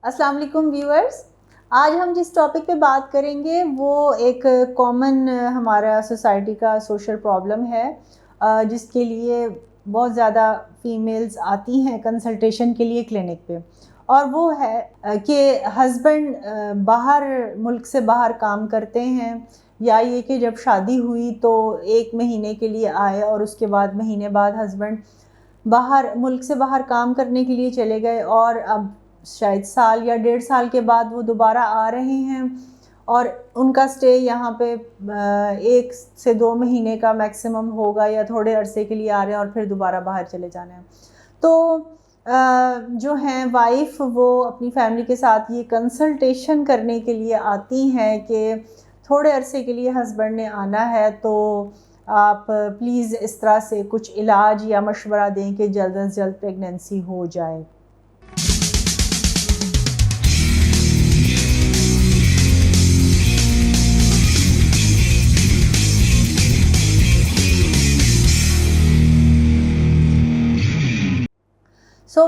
السلام علیکم ویورز. آج ہم جس ٹاپک پہ بات کریں گے وہ ایک کامن ہمارا سوسائٹی کا سوشل پرابلم ہے جس کے لیے بہت زیادہ فیمیلز آتی ہیں کنسلٹیشن کے لیے کلینک پہ, اور وہ ہے کہ ہسبینڈ باہر ملک سے باہر کام کرتے ہیں, یا یہ کہ جب شادی ہوئی تو 1 مہینے کے لیے آئے اور اس کے بعد مہینے بعد ہسبینڈ باہر ملک سے باہر کام کرنے کے لیے چلے گئے, اور اب شاید سال یا 1.5 سال کے بعد وہ دوبارہ آ رہے ہیں اور ان کا سٹے یہاں پہ 1 سے 2 مہینے کا میکسیمم ہوگا, یا تھوڑے عرصے کے لیے آ رہے ہیں اور پھر دوبارہ باہر چلے جانا ہے. تو جو ہیں وائف وہ اپنی فیملی کے ساتھ یہ کنسلٹیشن کرنے کے لیے آتی ہیں کہ تھوڑے عرصے کے لیے ہسبینڈ نے آنا ہے, تو آپ پلیز اس طرح سے کچھ علاج یا مشورہ دیں کہ جلد از جلد پریگننسی ہو جائے.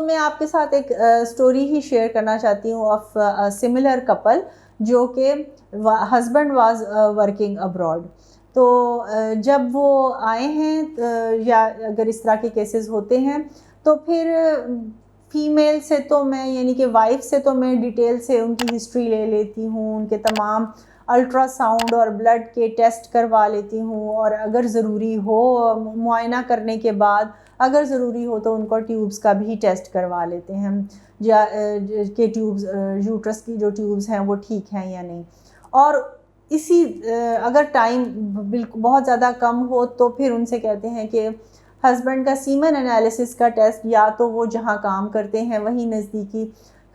میں آپ کے ساتھ ایک سٹوری ہی شیئر کرنا چاہتی ہوں آف سملر کپل جو کہ ہسبینڈ واز ورکنگ ابراڈ. تو جب وہ آئے ہیں یا اگر اس طرح کے کیسز ہوتے ہیں تو پھر فیمیل سے تو میں یعنی کہ وائف سے تو میں ڈیٹیل سے ان کی ہسٹری لے لیتی ہوں, ان کے تمام الٹرا ساؤنڈ اور بلڈ کے ٹیسٹ کروا لیتی ہوں, اور اگر ضروری ہو معائنہ کرنے کے بعد اگر ضروری ہو تو ان کو ٹیوبس کا بھی ٹیسٹ کروا لیتے ہیں کہ ٹیوبس یوٹرس کی جو ٹیوبس ہیں وہ ٹھیک ہیں یا نہیں. اور اسی اگر ٹائم بالکل بہت زیادہ کم ہو تو پھر ان سے کہتے ہیں کہ ہسبینڈ کا سیمن انالیسس کا ٹیسٹ یا تو وہ جہاں کام کرتے ہیں وہیں نزدیکی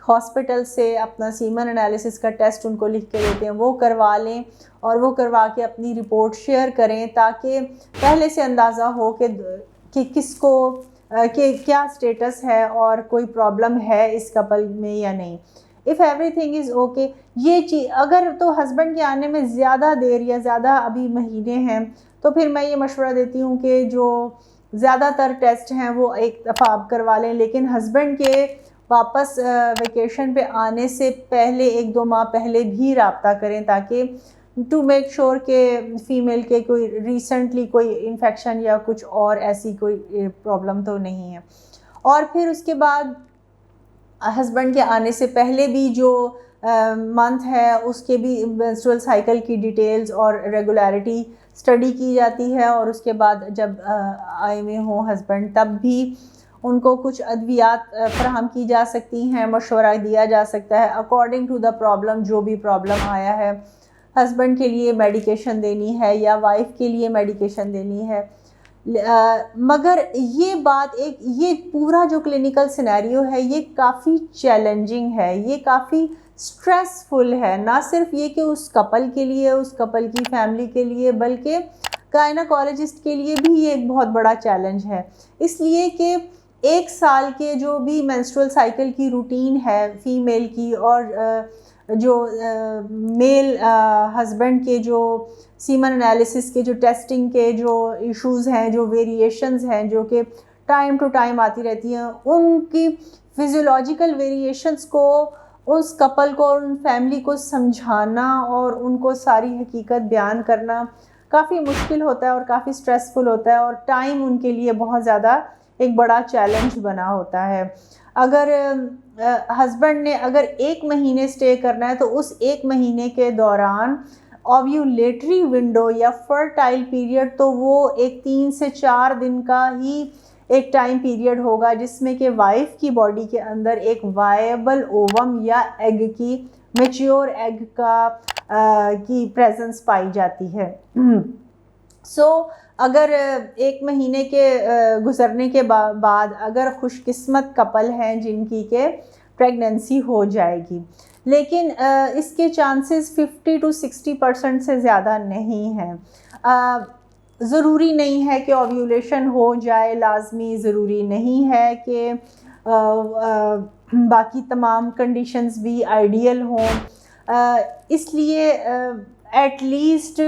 ہاسپٹل سے اپنا سیمن انالیسس کا ٹیسٹ ان کو لکھ کے دیتے ہیں, وہ کروا لیں اور وہ کروا کے اپنی رپورٹ شیئر کریں تاکہ پہلے سے اندازہ ہو کہ کس کو کہ کیا سٹیٹس ہے اور کوئی پرابلم ہے اس کپل میں یا نہیں. If every thing is okay, یہ چیز اگر تو ہسبینڈ کے آنے میں زیادہ دیر یا زیادہ ابھی مہینے ہیں تو پھر میں یہ مشورہ دیتی ہوں کہ جو زیادہ تر ٹیسٹ ہیں وہ ایک دفعہ آپ کروا لیں, لیکن ہسبینڈ کے واپس ویکیشن پہ آنے سے پہلے 1-2 ماہ پہلے بھی رابطہ کریں تاکہ ٹو میک شور کہ فیمیل کے کوئی ریسنٹلی کوئی انفیکشن یا کچھ اور ایسی کوئی پرابلم تو نہیں ہے. اور پھر اس کے بعد ہسبینڈ کے آنے سے پہلے بھی جو منتھ ہے اس کے بھی مینسٹرول سائیکل کی ڈیٹیلز اور ریگولیرٹی اسٹڈی کی جاتی ہے, اور اس کے بعد جب آئے ہوئے ہوں ہسبینڈ تب بھی ان کو کچھ ادویات فراہم کی جا سکتی ہیں, مشورہ دیا جا سکتا ہے اکارڈنگ ٹو دا پرابلم. جو بھی پرابلم آیا ہے ہسبینڈ کے لیے میڈیکیشن دینی ہے یا وائف کے لیے میڈیکیشن دینی ہے. مگر یہ بات یہ پورا جو کلینکل سینیریو ہے یہ کافی چیلنجنگ ہے, یہ کافی سٹریسفل ہے, نہ صرف یہ کہ اس کپل کے لیے, اس کپل کی فیملی کے لیے, بلکہ گائنیکالوجسٹ کے لیے بھی یہ ایک بہت بڑا چیلنج ہے. اس لیے کہ 1 سال کے جو بھی مینسٹرول سائیکل کی روٹین ہے فیمیل کی, اور جو میل ہسبینڈ کے جو سیمن انالیسس کے جو ٹیسٹنگ کے جو ایشوز ہیں, جو ویریشنز ہیں جو کہ ٹائم ٹو ٹائم آتی رہتی ہیں, ان کی فزیولوجیکل ویریشنز کو اس کپل کو اور ان فیملی کو سمجھانا اور ان کو ساری حقیقت بیان کرنا کافی مشکل ہوتا ہے اور کافی سٹریسفل ہوتا ہے, اور ٹائم ان کے لیے بہت زیادہ ایک بڑا چیلنج بنا ہوتا ہے. اگر ہسبینڈ نے اگر 1 مہینے سٹے کرنا ہے تو اس 1 مہینے کے دوران اوویولیٹری ونڈو یا فرٹائل پیریڈ تو وہ ایک 3 سے 4 دن کا ہی ایک ٹائم پیریڈ ہوگا جس میں کہ وائف کی باڈی کے اندر ایک وائبل اووم یا ایگ کی میچیور ایگ کی پریزنس پائی جاتی ہے. اگر 1 مہینے کے گزرنے کے بعد اگر خوش قسمت کپل ہیں جن کی کہ پریگننسی ہو جائے گی, لیکن اس کے چانسز 50 to 60% سے زیادہ نہیں ہیں. ضروری نہیں ہے کہ اوویولیشن ہو جائے, لازمی ضروری نہیں ہے کہ باقی تمام کنڈیشنز بھی آئیڈیل ہوں. اس لیے ایٹ لیسٹ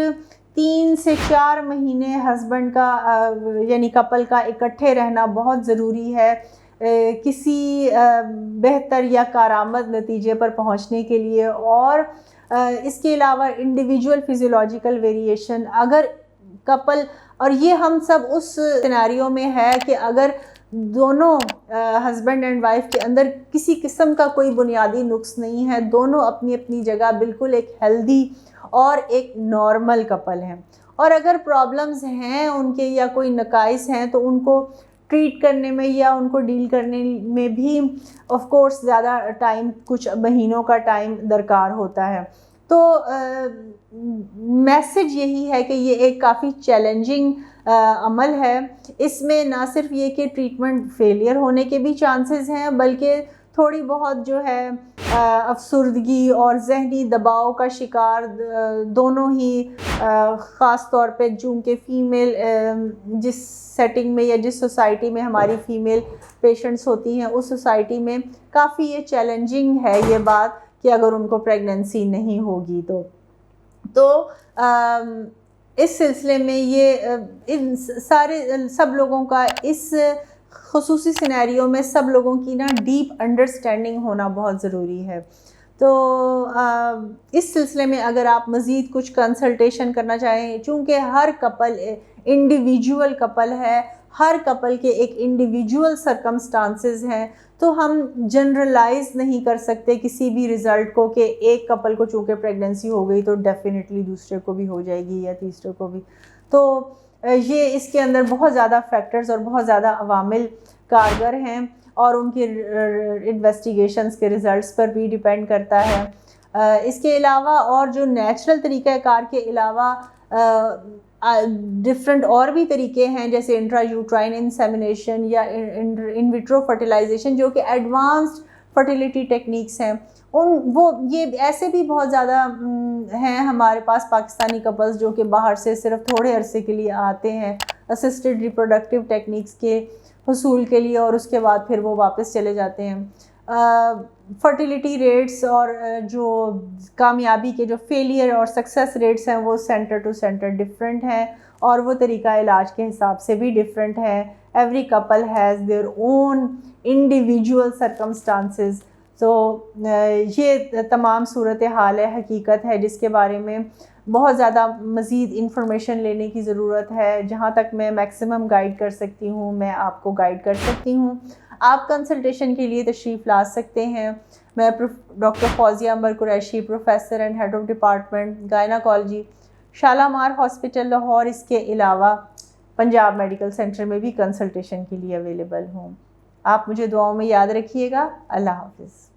3 سے 4 مہینے ہسبینڈ کا یعنی کپل کا اکٹھے رہنا بہت ضروری ہے. کسی بہتر یا کارآمد نتیجے پر پہنچنے کے لیے. اور اس کے علاوہ انڈیویجول فزیولوجیکل ویریشن اگر کپل، اور یہ ہم سب اس سیناریو میں ہے کہ اگر دونوں ہسبینڈ اینڈ وائف کے اندر کسی قسم کا کوئی بنیادی نقص نہیں ہے، دونوں اپنی اپنی جگہ بالکل ایک ہیلدی اور ایک نارمل کپل ہیں. اور اگر پرابلمز ہیں ان کے یا کوئی نقائص ہیں تو ان کو ٹریٹ کرنے میں یا ان کو ڈیل کرنے میں بھی آف کورس زیادہ ٹائم، کچھ مہینوں کا ٹائم درکار ہوتا ہے. تو میسج یہی ہے کہ یہ ایک کافی چیلنجنگ عمل ہے. اس میں نہ صرف یہ کہ ٹریٹمنٹ فیلئر ہونے کے بھی چانسز ہیں، بلکہ تھوڑی بہت جو ہے افسردگی اور ذہنی دباؤ کا شکار دونوں ہی، خاص طور پہ چونکہ فیمیل جس سیٹنگ میں یا جس سوسائٹی میں ہماری فیمیل پیشنٹس ہوتی ہیں اس سوسائٹی میں کافی یہ چیلنجنگ ہے یہ بات کہ اگر ان کو پریگننسی نہیں ہوگی تو اس سلسلے میں یہ ان سب لوگوں کا اس خصوصی سینیریو میں سب لوگوں کی نا ڈیپ انڈرسٹینڈنگ ہونا بہت ضروری ہے. تو اس سلسلے میں اگر آپ مزید کچھ کنسلٹیشن کرنا چاہیں، چونکہ ہر کپل انڈیویجول کپل ہے، ہر کپل کے ایک انڈیویجول سرکمسٹانسز ہیں، تو ہم جنرلائز نہیں کر سکتے کسی بھی رزلٹ کو کہ ایک کپل کو چونکہ پریگننسی ہو گئی تو ڈیفینیٹلی دوسرے کو بھی ہو جائے گی یا تیسرے کو بھی. تو یہ اس کے اندر بہت زیادہ فیکٹرز اور بہت زیادہ عوامل کارگر ہیں اور ان کی انویسٹیگیشنز کے ریزلٹس پر بھی ڈیپینڈ کرتا ہے. اس کے علاوہ اور جو نیچرل طریقہ کار کے علاوہ ڈفرینٹ اور بھی طریقے ہیں، جیسے انٹرا یوٹرائن انسیمینیشن یا ان ویٹرو فرٹیلائزیشن، جو کہ ایڈوانسڈ فرٹیلیٹی ٹیکنیکس ہیں. یہ ایسے بھی بہت زیادہ ہیں ہمارے پاس پاکستانی کپلز جو کہ باہر سے صرف تھوڑے عرصے کے لیے آتے ہیں اسسٹڈ ریپروڈکٹیو ٹیکنیکس کے حصول کے لیے، اور اس کے بعد پھر وہ واپس چلے جاتے ہیں. فرٹیلیٹی ریٹس اور جو کامیابی کے جو فیلئر اور سکسیس ریٹس ہیں وہ سینٹر ٹو سینٹر ڈفرینٹ ہیں، اور وہ طریقہ علاج کے حساب سے بھی ڈفرینٹ ہے. Every couple has their own individual circumstances. تو یہ تمام صورتحال ہے، حقیقت ہے جس کے بارے میں بہت زیادہ مزید انفارمیشن لینے کی ضرورت ہے. جہاں تک میں میکسیمم گائیڈ کر سکتی ہوں میں آپ کو گائیڈ کر سکتی ہوں. آپ کنسلٹیشن کے لیے تشریف لا سکتے ہیں. میں doctor Fauzia Anbar Qureshi, professor and head of department gynaecology, Shalamar hospital Lahore, اس کے علاوہ پنجاب میڈیکل سینٹر میں بھی کنسلٹیشن کے لیے اویلیبل ہوں. آپ مجھے دعاؤں میں یاد رکھیے گا. اللہ حافظ.